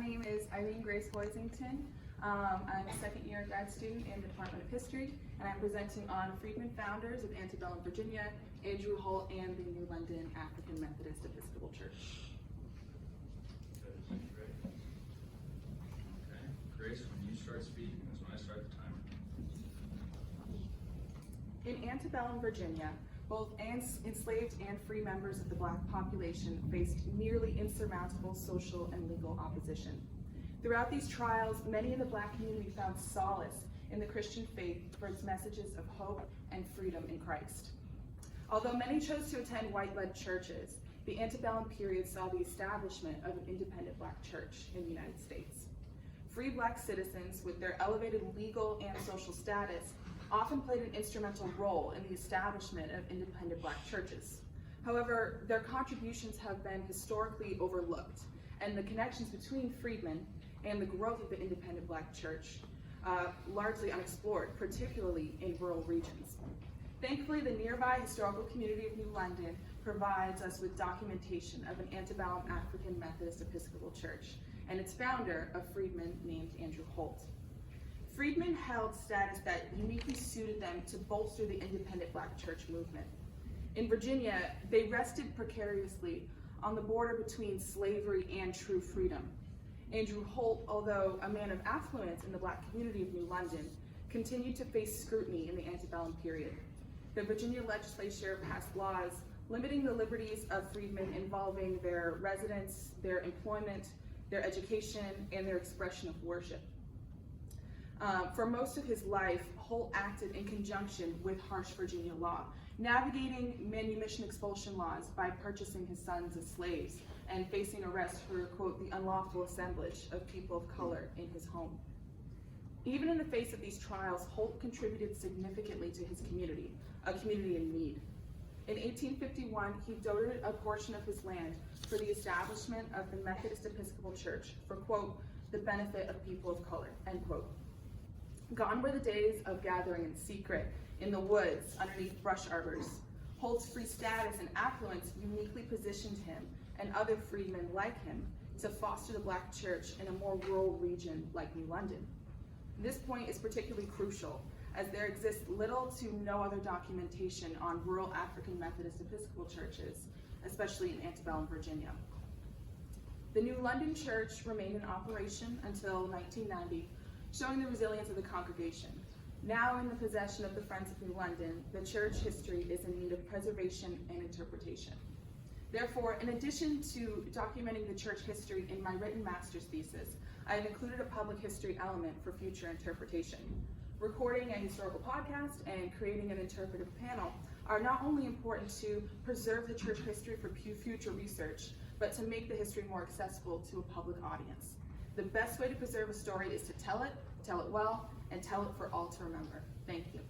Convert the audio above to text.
My name is Irene Grace Hoisington. I'm a second year grad student in the Department of History, and I'm presenting on Freedmen founders of Antebellum, Virginia, Andrew Holt, and the New London African Methodist Episcopal Church. Okay, Grace, when you start speaking, that's when I start the timer. In Antebellum, Virginia, both enslaved and free members of the Black population faced nearly insurmountable social and legal opposition. Throughout these trials, many in the Black community found solace in the Christian faith for its messages of hope and freedom in Christ. Although many chose to attend white-led churches, the antebellum period saw the establishment of an independent Black church in the United States. Free Black citizens, with their elevated legal and social status, often played an instrumental role in the establishment of independent Black churches. However, their contributions have been historically overlooked, and the connections between freedmen and the growth of the independent Black church largely unexplored, particularly in rural regions. Thankfully, the nearby historical community of New London provides us with documentation of an antebellum African Methodist Episcopal Church and its founder, a freedman named Andrew Holt. Freedmen held status that uniquely suited them to bolster the independent Black church movement. In Virginia, they rested precariously on the border between slavery and true freedom. Andrew Holt, although a man of affluence in the Black community of New London, continued to face scrutiny in the antebellum period. The Virginia legislature passed laws limiting the liberties of freedmen involving their residence, their employment, their education, and their expression of worship. For most of his life, Holt acted in conjunction with harsh Virginia law, navigating manumission expulsion laws by purchasing his sons as slaves and facing arrest for, quote, the unlawful assemblage of people of color in his home. Even in the face of these trials, Holt contributed significantly to his community, a community in need. In 1851, he donated a portion of his land for the establishment of the Methodist Episcopal Church for, quote, the benefit of people of color, end quote. Gone were the days of gathering in secret, in the woods, underneath brush arbors. Holt's free status and affluence uniquely positioned him and other freedmen like him to foster the Black church in a more rural region like New London. This point is particularly crucial, as there exists little to no other documentation on rural African Methodist Episcopal churches, especially in Antebellum, Virginia. The New London Church remained in operation until 1990, showing the resilience of the congregation. Now in the possession of the Friends of New London, the church history is in need of preservation and interpretation. Therefore, in addition to documenting the church history in my written master's thesis, I have included a public history element for future interpretation. Recording a historical podcast and creating an interpretive panel are not only important to preserve the church history for future research, but to make the history more accessible to a public audience. The best way to preserve a story is to tell it well, and tell it for all to remember. Thank you.